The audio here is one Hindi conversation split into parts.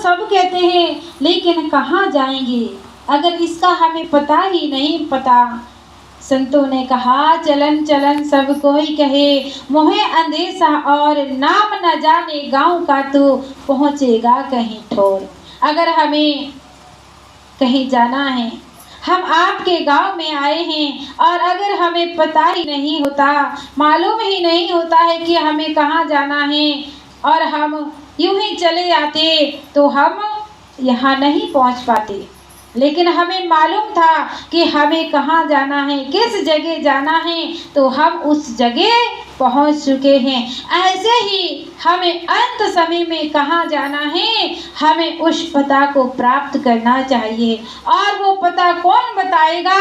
सब कहते हैं, लेकिन कहाँ जाएंगे अगर इसका हमें पता ही नहीं पता। संतों ने कहा, चलन चलन सब कोई कहे, मोहे अंदेशा और नाम न जाने गांव का, तो पहुँचेगा कहीं ठोर। अगर हमें कहीं जाना है, हम आपके गांव में आए हैं, और अगर हमें पता ही नहीं होता, मालूम ही नहीं होता है कि हमें कहाँ जाना है, और हम यूं ही चले आते तो हम यहाँ नहीं पहुँच पाते। लेकिन हमें मालूम था कि हमें कहाँ जाना है, किस जगह जाना है, तो हम उस जगह पहुँच चुके हैं। ऐसे ही हमें अंत समय में कहाँ जाना है, हमें उस पता को प्राप्त करना चाहिए। और वो पता कौन बताएगा?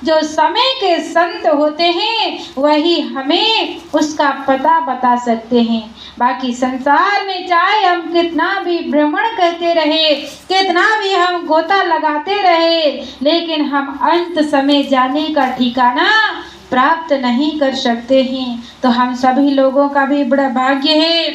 जो समय के संत होते हैं, वही हमें उसका पता बता सकते हैं। बाकी संसार में चाहे हम कितना भी भ्रमण करते रहे, कितना भी हम गोता लगाते रहे, लेकिन हम अंत समय जाने का ठिकाना प्राप्त नहीं कर सकते हैं। तो हम सभी लोगों का भी बड़ा भाग्य है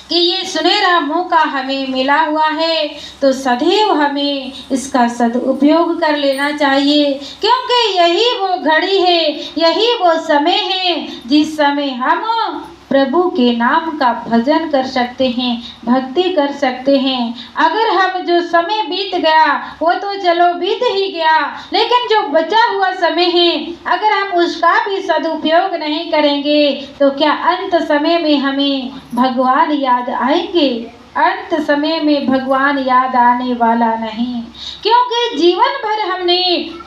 कि ये सुनहरा मौका हमें मिला हुआ है, तो सदैव हमें इसका सदुपयोग कर लेना चाहिए, क्योंकि यही वो घड़ी है, यही वो समय है जिस समय हम प्रभु के नाम का भजन कर सकते हैं, भक्ति कर सकते हैं। अगर हम जो समय बीत गया वो तो चलो बीत ही गया, लेकिन जो बचा हुआ समय है अगर हम उसका भी सदुपयोग नहीं करेंगे तो क्या अंत समय में हमें भगवान याद आएंगे? अंत समय में भगवान याद आने वाला नहीं, क्योंकि जीवन भर हमने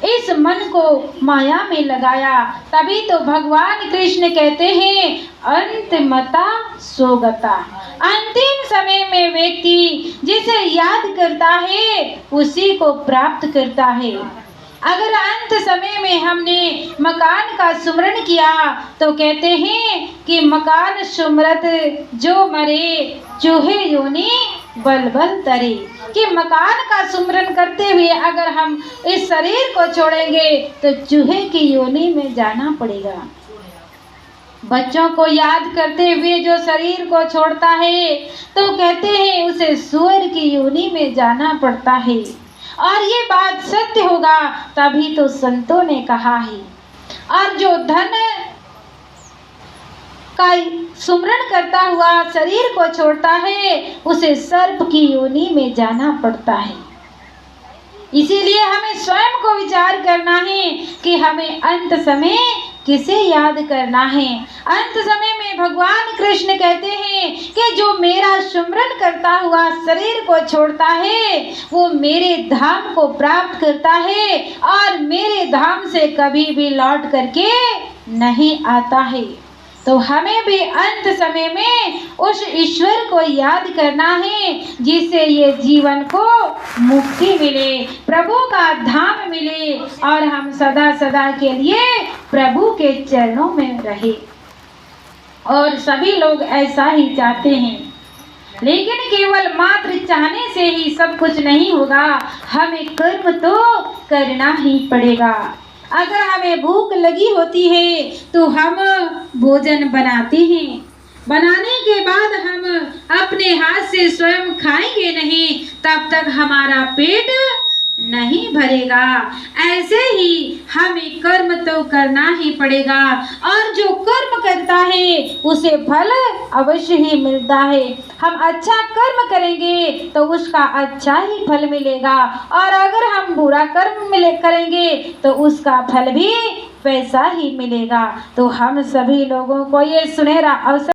इस मन को माया में लगाया। तभी तो भगवान कृष्ण कहते हैं, अंतमता सोगता। अंतिम समय में व्यक्ति जिसे याद करता है उसी को प्राप्त करता है। अगर अंत समय में हमने मकान का सुमरण किया तो कहते हैं कि मकान सुमरत जो मरे, चूहे योनि बल बल तरे। कि मकान का सुमरण करते हुए अगर हम इस शरीर को छोड़ेंगे तो चूहे की योनि में जाना पड़ेगा। बच्चों को याद करते हुए जो शरीर को छोड़ता है तो कहते हैं उसे सूअर की योनि में जाना पड़ता है। और ये बात सत्य होगा, तभी तो संतों ने कहा है। और जो धन का सुमरण करता हुआ शरीर को छोड़ता है उसे सर्प की योनि में जाना पड़ता है। इसीलिए हमें स्वयं को विचार करना है कि हमें अंत समय किसे याद करना है। अंत समय में भगवान कृष्ण कहते हैं कि जो मेरा सुमरण करता हुआ शरीर को छोड़ता है वो मेरे धाम को प्राप्त करता है और मेरे धाम से कभी भी लौट करके नहीं आता है। तो हमें भी अंत समय में उस ईश्वर को याद करना है जिससे ये जीवन को मुक्ति मिले, प्रभु का धाम मिले और हम सदा सदा के लिए प्रभु के चरणों में रहे। और सभी लोग ऐसा ही चाहते हैं, लेकिन केवल मात्र चाहने से ही सब कुछ नहीं होगा, हमें कर्म तो करना ही पड़ेगा। अगर हमें भूख लगी होती है तो हम भोजन बनाते हैं, बनाने के बाद हम अपने हाथ से स्वयं खाएंगे नहीं, तब तक हमारा पेट नहीं भरेगा। ऐसे ही हमें कर्म तो करना ही पड़ेगा और जो कर्म करता है उसे फल अवश्य ही मिलता है। हम अच्छा कर्म करेंगे तो उसका अच्छा ही फल मिलेगा और अगर हम बुरा कर्म करेंगे तो उसका फल भी वैसा ही मिलेगा। तो हम सभी लोगों को ये सुनहरा अवसर